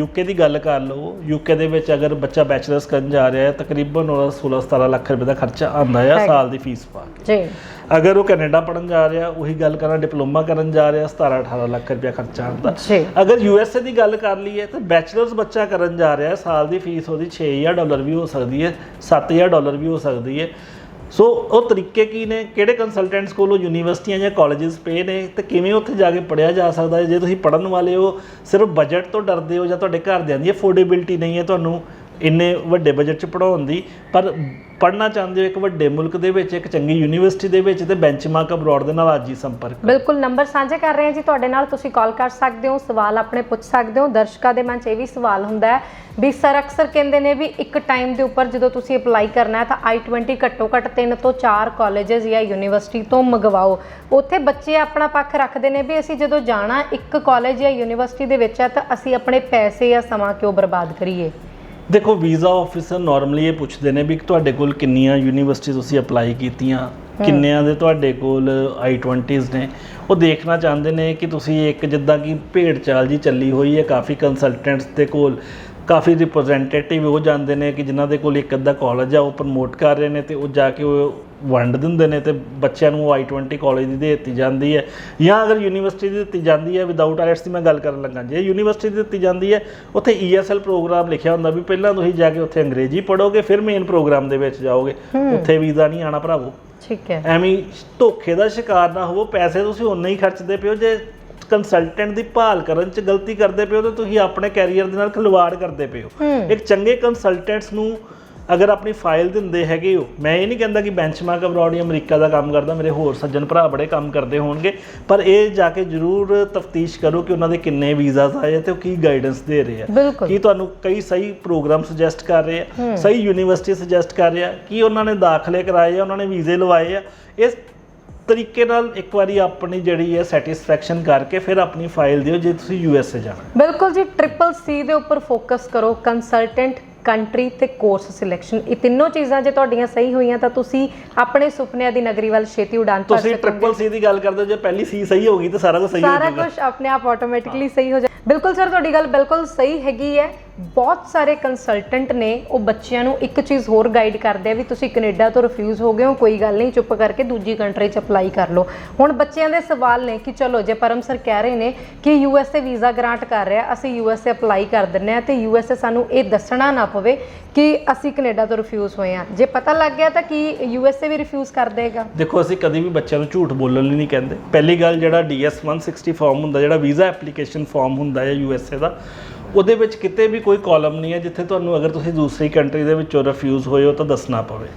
A: UK ਦੀ ਗੱਲ ਕਰ ਲਓ। UK ਦੇ ਵਿੱਚ ਅਗਰ ਬੱਚਾ ਬੈਚਲਰਸ ਕਰਨ ਜਾ ਰਿਹਾ ਹੈ, ਤਕਰੀਬਨ ਉਹਦਾ 16-17 ਲੱਖ ਰੁਪਏ ਦਾ ਖਰਚਾ ਆਉਂਦਾ ਆ ਸਾਲ ਦੀ ਫੀਸ ਪਾ ਕੇ। ਅਗਰ ਉਹ ਕੈਨੇਡਾ ਪੜ੍ਹਨ ਜਾ ਰਿਹਾ, ਉਹੀ ਗੱਲ ਕਰਾਂ ਡਿਪਲੋਮਾ ਕਰਨ ਜਾ ਰਿਹਾ, 17-18 ਲੱਖ ਰੁਪਇਆ ਖਰਚਾ ਆਉਂਦਾ। ਅਗਰ USA ਦੀ ਗੱਲ ਕਰ ਲਈਏ ਤਾਂ ਬੈਚਲਰਸ ਬੱਚਾ ਕਰਨ ਜਾ ਰਿਹਾ, ਸਾਲ ਦੀ ਫੀਸ ਉਹਦੀ $6,000 ਵੀ ਹੋ ਸਕਦੀ ਹੈ, $7,000 ਵੀ ਹੋ ਸਕਦੀ ਹੈ। ਸੋ ਉਹ ਤਰੀਕੇ ਕੀ ਨੇ, ਕਿਹੜੇ ਕੰਸਲਟੈਂਟਸ ਕੋਲੋਂ ਯੂਨੀਵਰਸਿਟੀਆਂ ਜਾਂ ਕਾਲਜਿਸ ਪਏ ਨੇ ਤੇ ਕਿਵੇਂ ਉੱਥੇ ਜਾ ਕੇ ਪੜ੍ਹਿਆ ਜਾ ਸਕਦਾ ਹੈ। ਜੇ ਤੁਸੀਂ ਪੜ੍ਹਨ ਵਾਲੇ ਹੋ, ਸਿਰਫ ਬਜਟ ਤੋਂ ਡਰਦੇ ਹੋ ਜਾਂ ਤੁਹਾਡੇ ਘਰਦਿਆਂ ਦੀ ਅਫੋਰਡੇਬਿਲਟੀ ਨਹੀਂ ਹੈ ਤੁਹਾਨੂੰ ਇੰਨੇ ਵੱਡੇ ਬਜਟ 'ਚ ਪੜ੍ਹਾਉਣ ਦੀ, ਪਰ ਪੜ੍ਹਨਾ ਚਾਹੁੰਦੇ ਹੋ ਇੱਕ ਵੱਡੇ ਮੁਲਕ ਦੇ ਵਿੱਚ, ਇੱਕ ਚੰਗੀ ਯੂਨੀਵਰਸਿਟੀ ਦੇ ਵਿੱਚ, ਤੇ ਬੈਂਚਮਾਰਕ ਅਬਰੋਡ ਦੇ ਨਾਲ ਅੱਜ ਹੀ ਸੰਪਰਕ।
B: ਬਿਲਕੁਲ, ਨੰਬਰ ਸਾਂਝੇ ਕਰ ਰਹੇ ਹਾਂ ਜੀ ਤੁਹਾਡੇ ਨਾਲ, ਤੁਸੀਂ ਕਾਲ ਕਰ ਸਕਦੇ ਹੋ, ਸਵਾਲ ਆਪਣੇ ਪੁੱਛ ਸਕਦੇ ਹੋ। ਦਰਸ਼ਕਾਂ ਦੇ ਮਨ 'ਚ ਇਹ ਵੀ ਸਵਾਲ ਹੁੰਦਾ ਹੈ ਵੀ ਸਰ ਅਕਸਰ ਕਹਿੰਦੇ ਨੇ ਵੀ ਇੱਕ ਟਾਈਮ ਦੇ ਉੱਪਰ ਜਦੋਂ ਤੁਸੀਂ ਅਪਲਾਈ ਕਰਨਾ ਹੈ ਤਾਂ I-20 ਘੱਟੋ ਘੱਟ 3 ਤੋਂ 4 ਕਾਲਜਸ ਜਾਂ ਯੂਨੀਵਰਸਿਟੀ ਤੋਂ ਮੰਗਵਾਓ। ਉੱਥੇ ਬੱਚੇ ਆਪਣਾ ਪੱਖ ਰੱਖਦੇ ਨੇ ਵੀ ਅਸੀਂ ਜਦੋਂ ਜਾਣਾ ਇੱਕ ਕਾਲਜ ਜਾਂ ਯੂਨੀਵਰਸਿਟੀ ਦੇ ਵਿੱਚ ਹੈ ਤਾਂ ਅਸੀਂ ਆਪਣੇ ਪੈਸੇ ਜਾਂ ਸਮਾਂ ਕਿਉਂ ਬਰਬਾਦ ਕਰੀਏ।
A: ਦੇਖੋ, ਵੀਜ਼ਾ ਆਫਿਸਰ ਨਾਰਮਲੀ ਇਹ ਪੁੱਛਦੇ ਨੇ ਵੀ ਤੁਹਾਡੇ ਕੋਲ ਕਿੰਨੀਆਂ ਯੂਨੀਵਰਸਿਟੀ ਤੁਸੀਂ ਅਪਲਾਈ ਕੀਤੀਆਂ, ਕਿੰਨਿਆਂ ਦੇ ਤੁਹਾਡੇ ਕੋਲ I-20s ਨੇ। ਉਹ ਦੇਖਣਾ ਚਾਹੁੰਦੇ ਨੇ ਕਿ ਤੁਸੀਂ ਇੱਕ ਜਿੱਦਾਂ ਕਿ ਭੇਡ ਚਾਲ ਜੀ ਚੱਲੀ ਹੋਈ ਹੈ, ਕਾਫੀ ਕੰਸਲਟੈਂਟਸ ਦੇ ਕੋਲ ਕਾਫੀ ਰਿਪਰੈਜ਼ੈਂਟੇਟਿਵ ਹੋ ਜਾਂਦੇ ਨੇ ਕਿ ਜਿਨ੍ਹਾਂ ਦੇ ਕੋਲ ਇੱਕ ਅੱਧਾ ਕਾਲਜ ਆ, ਉਹ ਪ੍ਰਮੋਟ ਕਰ ਰਹੇ ਨੇ ਤੇ ਉਹ ਜਾ ਕੇ ਉਹ ਵੰਡ ਦਿੰਦੇ ਨੇ ਤੇ ਬੱਚਿਆਂ ਨੂੰ I-20 ਕਾਲਜ ਦੀ ਦੇ ਦਿੱਤੀ ਜਾਂਦੀ ਹੈ। ਜਾਂ ਅਗਰ ਯੂਨੀਵਰਸਿਟੀ ਦੀ ਦਿੱਤੀ ਜਾਂਦੀ ਹੈ ਵਿਦਆਊਟ IELTS ਦੀ ਮੈਂ ਗੱਲ ਕਰਨ ਲੱਗਾ, ਜੇ ਯੂਨੀਵਰਸਿਟੀ ਦੀ ਦਿੱਤੀ ਜਾਂਦੀ ਹੈ ਉੱਥੇ ESL ਪ੍ਰੋਗਰਾਮ ਲਿਖਿਆ ਹੁੰਦਾ ਵੀ ਪਹਿਲਾਂ ਤੁਸੀਂ ਜਾ ਕੇ ਉੱਥੇ ਅੰਗਰੇਜ਼ੀ ਪੜ੍ਹੋਗੇ ਫਿਰ ਮੇਨ ਪ੍ਰੋਗਰਾਮ ਦੇ ਵਿੱਚ ਜਾਓਗੇ, ਉੱਥੇ ਵੀਜ਼ਾ ਨਹੀਂ ਆਣਾ ਭਰਾਵੋ।
B: ਠੀਕ ਹੈ,
A: ਐਵੇਂ ਧੋਖੇ ਦਾ ਸ਼ਿਕਾਰ ਨਾ ਹੋਵੋ। ਪੈਸੇ ਤੁਸੀਂ ਉਨੇ ਹੀ ਖਰਚਦੇ ਪਿਓ, ਜੇ ਕੰਸਲਟੈਂਟ ਦੀ ਭਾਲ ਕਰਨ 'ਚ ਗਲਤੀ ਕਰਦੇ ਪਿਓ ਤਾਂ ਤੁਸੀਂ ਆਪਣੇ ਕੈਰੀਅਰ ਦੇ ਨਾਲ ਖਿਲਵਾੜ ਕਰਦੇ ਪਿਓ। ਇੱਕ ਚੰਗੇ ਕੰਸਲਟੈਂਟਸ ਨੂੰ ਅਗਰ ਆਪਣੀ ਫਾਈਲ ਦਿੰਦੇ ਹੈਗੇ ਹੋ, ਮੈਂ ਇਹ ਨਹੀਂ ਕਹਿੰਦਾ ਕਿ ਬੈਂਚਮਾਰਕ ਅਬਰੋਡ ਜਾਂ ਅਮਰੀਕਾ ਦਾ ਕੰਮ ਕਰਦਾ, ਮੇਰੇ ਹੋਰ ਸੱਜਣ ਭਰਾ ਬੜੇ ਕੰਮ ਕਰਦੇ ਹੋਣਗੇ, ਪਰ ਇਹ ਜਾ ਕੇ ਜ਼ਰੂਰ ਤਫਤੀਸ਼ ਕਰੋ ਕਿ ਉਹਨਾਂ ਦੇ ਕਿੰਨੇ ਵੀਜ਼ਾਸ ਆਏ ਤੇ ਉਹ ਕੀ ਗਾਈਡੈਂਸ ਦੇ ਰਹੇ ਆ, ਕੀ ਤੁਹਾਨੂੰ ਕਈ ਸਹੀ ਪ੍ਰੋਗਰਾਮ ਸੁਜੈਸਟ ਕਰ ਰਹੇ ਆ, ਸਹੀ ਯੂਨੀਵਰਸਿਟੀ ਸੁਜੈਸਟ ਕਰ ਰਹੇ ਆ, ਕੀ ਉਹਨਾਂ ਨੇ ਦਾਖਲੇ ਕਰਾਏ ਆ, ਉਹਨਾਂ ਨੇ ਵੀਜ਼ੇ ਲਵਾਏ ਆ। ਇਸ ਤਰੀਕੇ ਨਾਲ ਇੱਕ ਵਾਰੀ ਆਪਣੀ ਜਿਹੜੀ ਹੈ ਸੈਟੀਸਫੈਕਸ਼ਨ ਕਰਕੇ ਫਿਰ ਆਪਣੀ ਫਾਈਲ ਦਿਓ ਜੇ ਤੁਸੀਂ USA ਜਾਣਾ।
B: ਬਿਲਕੁਲ ਜੀ, CCC ਦੇ ਉੱਪਰ ਫੋਕਸ ਕਰੋ। ਕੰਸਲਟੈਂਟ ਕੰਟਰੀ ਤੇ ਕੋਰਸ ਸਿਲੈਕਸ਼ਨ, ਇਹ ਤਿੰਨੋਂ ਚੀਜ਼ਾਂ ਜੇ ਤੁਹਾਡੀਆਂ ਸਹੀ ਹੋਈਆਂ ਤਾਂ ਤੁਸੀਂ ਆਪਣੇ ਸੁਪਨਿਆਂ ਦੀ ਨਗਰੀ ਵੱਲ ਛੇਤੀ ਉਡਾਨ ਭਰ
A: ਤੁਸੀਂ ਟ੍ਰਿਪਲ ਸੀ ਦੀ ਗੱਲ ਕਰਦੇ ਹੋ, ਜੇ ਪਹਿਲੀ ਸੀ ਸਹੀ ਹੋ ਗਈ ਤਾਂ ਸਾਰਾ ਕੁਝ ਸਹੀ ਹੋ
B: ਸਾਰਾ
A: ਜਾਏਗਾ।
B: ਕੁਝ ਆਪਣੇ ਆਪ ਆਟੋਮੈਟਿਕਲੀ ਸਹੀ ਹੋ ਜਾ। ਬਿਲਕੁਲ ਸਰ, ਤੁਹਾਡੀ ਗੱਲ ਬਿਲਕੁਲ ਸਹੀ ਹੈਗੀ ਹੈ। ਬਹੁਤ ਸਾਰੇ ਕੰਸਲਟੈਂਟ ਨੇ ਉਹ ਬੱਚਿਆਂ ਨੂੰ ਇੱਕ ਚੀਜ਼ ਹੋਰ ਗਾਈਡ ਕਰਦੇ ਆ ਵੀ ਤੁਸੀਂ ਕੈਨੇਡਾ ਤੋਂ ਰਿਫਿਊਜ਼ ਹੋ ਗਏ ਹੋ, ਕੋਈ ਗੱਲ ਨਹੀਂ, ਚੁੱਪ ਕਰਕੇ ਦੂਜੀ ਕੰਟਰੀ 'ਚ ਅਪਲਾਈ ਕਰ ਲਓ। ਹੁਣ ਬੱਚਿਆਂ ਦੇ ਸਵਾਲ ਨੇ ਕਿ ਚਲੋ ਜੇ ਪਰਮ ਸਰ ਕਹਿ ਰਹੇ ਨੇ ਕਿ USA ਵੀਜ਼ਾ ਗ੍ਰਾਂਟ ਕਰ ਰਿਹਾ, ਅਸੀਂ USA ਅਪਲਾਈ ਕਰ ਦਿੰਦੇ ਹਾਂ ਤੇ USA ਸਾਨੂੰ ਇਹ ਦੱਸਣਾ ਨਾ ਪਵੇ ਕਿ ਅਸੀਂ ਕੈਨੇਡਾ ਤੋਂ ਰਿਫਿਊਜ਼ ਹੋਏ ਹਾਂ, ਜੇ ਪਤਾ ਲੱਗ ਗਿਆ ਤਾਂ ਕੀ USA ਵੀ ਰਿਫਿਊਜ਼ ਕਰ ਦੇਗਾ?
A: ਦੇਖੋ, ਅਸੀਂ ਕਦੀ ਵੀ ਬੱਚਿਆਂ ਨੂੰ ਝੂਠ ਬੋਲਣ ਲਈ ਨਹੀਂ ਕਹਿੰਦੇ। ਪਹਿਲੀ ਗੱਲ, ਜਿਹੜਾ DS 160 ਫਾਰਮ ਹੁੰਦਾ, ਜਿਹੜਾ ਵੀਜ਼ਾ ਐਪਲੀਕੇਸ਼ਨ ਫਾਰਮ ਹੁੰਦਾ ਹੈ USA ਦਾ, ਉਹਦੇ ਵਿੱਚ ਕਿਤੇ ਵੀ ਕੋਈ ਕਾਲਮ ਨਹੀਂ ਹੈ ਜਿੱਥੇ ਤੁਹਾਨੂੰ ਅਗਰ ਤੁਸੀਂ ਦੂਸਰੀ ਕੰਟਰੀ ਦੇ ਵਿੱਚੋਂ ਰਿਫਿਊਜ਼ ਹੋਏ ਹੋ ਤਾਂ ਦੱਸਣਾ ਪਵੇ।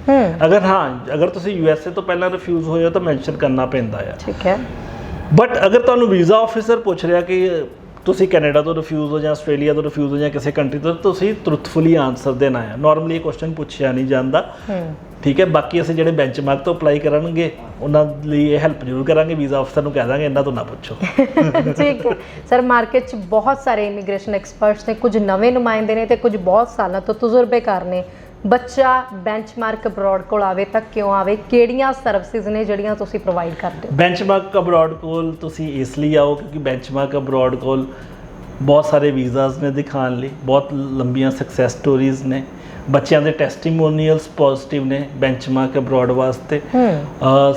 A: ਅਗਰ ਤੁਸੀਂ USA ਤੋਂ ਪਹਿਲਾਂ ਰਿਫਿਊਜ਼ ਹੋਏ ਹੋ ਤਾਂ ਮੈਂਸ਼ਨ ਕਰਨਾ ਪੈਂਦਾ ਆ।
B: ਠੀਕ ਹੈ।
A: ਬਟ ਅਗਰ ਤੁਹਾਨੂੰ ਵੀਜ਼ਾ ਆਫਿਸਰ ਪੁੱਛ ਰਿਹਾ ਕਿ ਤੁਸੀਂ ਕੈਨੇਡਾ ਤੋਂ ਰਿਫਿਊਜ਼ ਹੋ ਜਾਂ ਆਸਟ੍ਰੇਲੀਆ ਤੋਂ ਰਿਫਿਊਜ਼ ਹੋ ਜਾਂ ਕਿਸੇ ਕੰਟਰੀ ਤੋਂ, ਤੁਸੀਂ ਟਰੂਥਫੁਲੀ ਆਨਸਰ ਦੇਣਾ ਹੈ। ਨਾਰਮਲੀ ਇਹ ਕੁਐਸਚਨ ਪੁੱਛਿਆ ਨਹੀਂ ਜਾਂਦਾ, ਠੀਕ ਹੈ। ਬਾਕੀ ਅਸੀਂ ਜਿਹੜੇ ਬੈਂਚਮਾਰਕ ਤੋਂ ਅਪਲਾਈ ਕਰਨਗੇ ਉਹਨਾਂ ਲਈ ਇਹ ਹੈਲਪ ਜ਼ਰੂਰ ਕਰਾਂਗੇ, ਵੀਜ਼ਾ ਅਫਸਰ ਨੂੰ ਕਹਿ ਦਾਂਗੇ ਇਹਨਾਂ ਤੋਂ ਨਾ ਪੁੱਛੋ।
B: ਠੀਕ ਹੈ ਸਰ, ਮਾਰਕੀਟ 'ਚ ਬਹੁਤ ਸਾਰੇ ਇਮੀਗ੍ਰੇਸ਼ਨ ਐਕਸਪਰਟਸ ਨੇ, ਕੁਝ ਨਵੇਂ ਨੁਮਾਇੰਦੇ ਨੇ ਤੇ ਕੁਝ ਬਹੁਤ ਸਾਲਾਂ ਤੋਂ ਤਜਰਬੇਕਾਰ ਨੇ। ਬੱਚਾ ਬੈਂਚਮਾਰਕ ਅਬਰੋਡ ਕੋਲ ਆਵੇ ਤਾਂ ਕਿਉਂ ਆਵੇ, ਕਿਹੜੀਆਂ ਸਰਵਿਸਿਜ਼ ਨੇ ਜਿਹੜੀਆਂ ਤੁਸੀਂ ਪ੍ਰੋਵਾਈਡ ਕਰਦੇ ਹੋ?
A: ਬੈਂਚਮਾਰਕ ਅਬਰੋਡ ਕੋਲ ਤੁਸੀਂ ਇਸ ਲਈ ਆਓ ਕਿਉਂਕਿ ਬੈਂਚਮਾਰਕ ਅਬਰੋਡ ਕੋਲ ਬਹੁਤ ਸਾਰੇ ਵੀਜ਼ਾਸ ਨੇ ਦਿਖਾਉਣ ਲਈ, ਬਹੁਤ ਲੰਬੀਆਂ ਸਕਸੈਸ ਸਟੋਰੀਜ਼ ਨੇ, ਬੱਚਿਆਂ ਦੇ ਟੈਸਟੀਮੋਨੀਅਲਸ ਪੋਜ਼ਿਟਿਵ ਨੇ ਬੈਂਚਮਾਰਕ ਅਬਰੋਡ ਵਾਸਤੇ।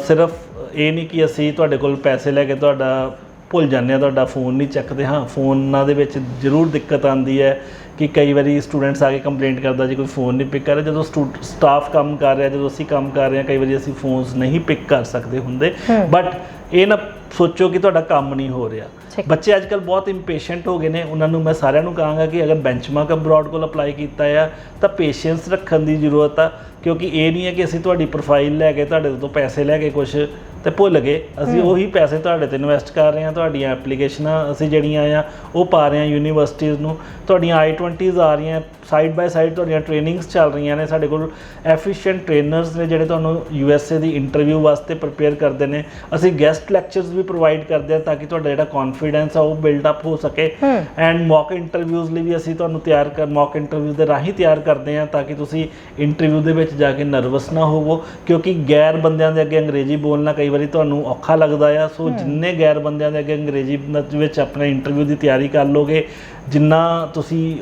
A: ਸਿਰਫ ਇਹ ਨਹੀਂ ਕਿ ਅਸੀਂ ਤੁਹਾਡੇ ਕੋਲ ਪੈਸੇ ਲੈ ਕੇ ਤੁਹਾਡਾ ਭੁੱਲ ਜਾਂਦੇ ਹਾਂ, ਤੁਹਾਡਾ ਫੋਨ ਨਹੀਂ ਚੱਕਦੇ। ਹਾਂ, ਫੋਨਾਂ ਦੇ ਵਿੱਚ ਜ਼ਰੂਰ ਦਿੱਕਤ ਆਉਂਦੀ ਹੈ ਕਿ ਕਈ ਵਾਰੀ ਸਟੂਡੈਂਟਸ ਆ ਕੇ ਕੰਪਲੇਂਟ ਕਰਦਾ ਜੀ ਕੋਈ ਫੋਨ ਨਹੀਂ ਪਿਕ ਕਰ ਰਿਹਾ। ਜਦੋਂ ਸਟਾਫ ਕੰਮ ਕਰ ਰਿਹਾ, ਜਦੋਂ ਅਸੀਂ ਕੰਮ ਕਰ ਰਹੇ ਹਾਂ, ਕਈ ਵਾਰੀ ਅਸੀਂ ਫੋਨਸ ਨਹੀਂ ਪਿਕ ਕਰ ਸਕਦੇ ਹੁੰਦੇ। ਬਟ ਇਹ ਨਾ ਸੋਚੋ ਕਿ ਤੁਹਾਡਾ ਕੰਮ ਨਹੀਂ ਹੋ ਰਿਹਾ। ਬੱਚੇ ਅੱਜ ਕੱਲ੍ਹ ਬਹੁਤ ਇੰਪੇਸ਼ੈਂਟ ਹੋ ਗਏ ਨੇ, ਉਹਨਾਂ ਨੂੰ ਮੈਂ ਸਾਰਿਆਂ ਨੂੰ ਕਹਾਂਗਾ ਕਿ ਅਗਰ ਬੈਂਚਮਾਰਕ ਅਬਰੋਡ ਕੋਲ ਅਪਲਾਈ ਕੀਤਾ ਆ ਤਾਂ ਪੇਸ਼ੈਂਸ ਰੱਖਣ ਦੀ ਜ਼ਰੂਰਤ ਆ, ਕਿਉਂਕਿ ਇਹ ਨਹੀਂ ਹੈ ਕਿ ਅਸੀਂ ਤੁਹਾਡੀ ਪ੍ਰੋਫਾਈਲ ਲੈ ਕੇ ਤੁਹਾਡੇ ਤੋਂ ਪੈਸੇ ਲੈ ਕੇ ਕੁਛ ਤੇ ਭੁੱਲ ਗਏ। ਅਸੀਂ ਉਹੀ ਪੈਸੇ ਤੁਹਾਡੇ ਤੇ ਇਨਵੈਸਟ ਕਰ ਰਹੇ ਹਾਂ, ਤੁਹਾਡੀਆਂ ਐਪਲੀਕੇਸ਼ਨਾਂ ਅਸੀਂ ਜਿਹੜੀਆਂ ਆ ਉਹ ਪਾ ਰਹੇ ਹਾਂ ਯੂਨੀਵਰਸਿਟੀਜ਼ ਨੂੰ, ਤੁਹਾਡੀਆਂ I-20s ਆ ਰਹੀਆਂ, ਸਾਈਡ ਬਾਏ ਸਾਈਡ ਤੁਹਾਡੀਆਂ ਟ੍ਰੇਨਿੰਗਸ ਚੱਲ ਰਹੀਆਂ ਨੇ। ਸਾਡੇ ਕੋਲ ਐਫੀਸ਼ੀਐਂਟ ਟ੍ਰੇਨਰਸ ਨੇ ਜਿਹੜੇ ਤੁਹਾਨੂੰ USA ਦੀ ਇੰਟਰਵਿਊ ਵਾਸਤੇ ਪ੍ਰਪੇਅਰ ਕਰਦੇ ਨੇ। ਅਸੀਂ ਗੈਸਟ ਲੈਕਚਰਸ ਵੀ ਪ੍ਰੋਵਾਈਡ ਕਰਦੇ ਹਾਂ ਤਾਂ ਕਿ ਤੁਹਾਡਾ ਜਿਹੜਾ ਕੌਨਫੀਡੈਂਸ ਆ ਉਹ ਬਿਲਡ ਅਪ ਹੋ ਸਕੇ। ਐਂਡ ਮੌਕ ਇੰਟਰਵਿਊਜ਼ ਲਈ ਵੀ ਅਸੀਂ ਤੁਹਾਨੂੰ ਮੌਕ ਇੰਟਰਵਿਊਜ਼ ਦੇ ਰਾਹੀਂ ਤਿਆਰ ਕਰਦੇ ਹਾਂ ਤਾਂ ਕਿ ਤੁਸੀਂ ਇੰਟਰਵਿਊ ਦੇ ਵਿੱਚ ਜਾ ਕੇ ਨਰਵਸ ਨਾ ਹੋਵੋ, ਕਿਉਂਕਿ ਗੈਰ ਬੰਦਿਆਂ ਦੇ ਅੱਗੇ ਅੰਗਰੇਜ਼ੀ ਬੋਲਣਾ ਕਈ ਵਾਰੀ ਤੁਹਾਨੂੰ ਔਖਾ ਲੱਗਦਾ ਆ। ਸੋ ਜਿੰਨੇ ਗੈਰ ਬੰਦਿਆਂ ਦੇ ਅੱਗੇ ਅੰਗਰੇਜ਼ੀ ਵਿੱਚ ਆਪਣੇ ਇੰਟਰਵਿਊ ਦੀ ਤਿਆਰੀ ਕਰ ਲੋਗੇ, ਜਿੰਨਾ ਤੁਸੀਂ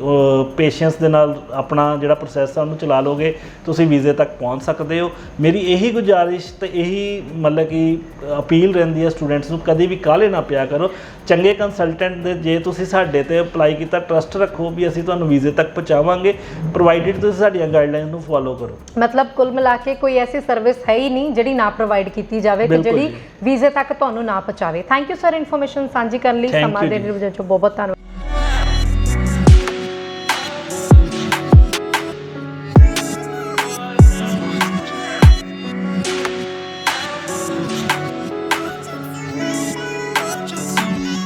A: ਪੇਸ਼ੈਂਸ ਦੇ ਨਾਲ ਆਪਣਾ ਜਿਹੜਾ ਪ੍ਰੋਸੈਸ ਆ ਉਹਨੂੰ ਚਲਾ ਲੋਗੇ, ਤੁਸੀਂ ਵੀਜ਼ੇ ਤੱਕ ਪਹੁੰਚ ਸਕਦੇ ਹੋ। ਮੇਰੀ ਇਹੀ ਗੁਜ਼ਾਰਿਸ਼ ਤੇ ਇਹੀ ਮਤਲਬ ਕਿ ਅਪੀਲ ਰਹਿੰਦੀ ਹੈ ਸਟੂਡੈਂਟਸ ਨੂੰ, ਕਦੇ ਵੀ ਕਾਹਲੇ ਨਾ ਪਿਆ ਕਰੋ। ਚੰਗੇ ਕੰਸਲਟੈਂਟ ਦੇ ਜੇ ਤੁਸੀਂ ਸਾਡੇ ਤੇ ਅਪਲਾਈ ਕੀਤਾ, ਟਰਸਟ ਰੱਖੋ ਵੀ ਅਸੀਂ ਤੁਹਾਨੂੰ ਵੀਜ਼ੇ ਤੱਕ ਪਹੁੰਚਾਵਾਂਗੇ, ਪ੍ਰੋਵਾਈਡਡ ਤੁਸੀਂ ਸਾਡੀਆਂ ਗਾਈਡਲਾਈਨਸ ਨੂੰ ਫੋਲੋ ਕਰੋ।
B: ਮਤਲਬ ਕੁੱਲ ਮਿਲਾ ਕੇ ਕੋਈ ਐਸੀ ਸਰਵਿਸ ਹੈ ਹੀ ਨਹੀਂ ਜਿਹੜੀ ਨਾ ਪ੍ਰੋਵਾਈਡ ਕੀਤੀ ਜਾਵੇ ਕਿ ਜਿਹੜੀ ਵੀਜ਼ੇ ਤੱਕ ਤੁਹਾਨੂੰ ਨਾ ਪਹੁੰਚਾਵੇ। ਥੈਂਕ ਯੂ ਸਰ, ਇਨਫੋਰਮੇਸ਼ਨ ਸਾਂਝੀ ਕਰਨ ਲਈ। ਸਮਾਂ ਦੇਣ ਲਈ ਬਹੁਤ ਬਹੁਤ ਧੰਨਵਾਦ।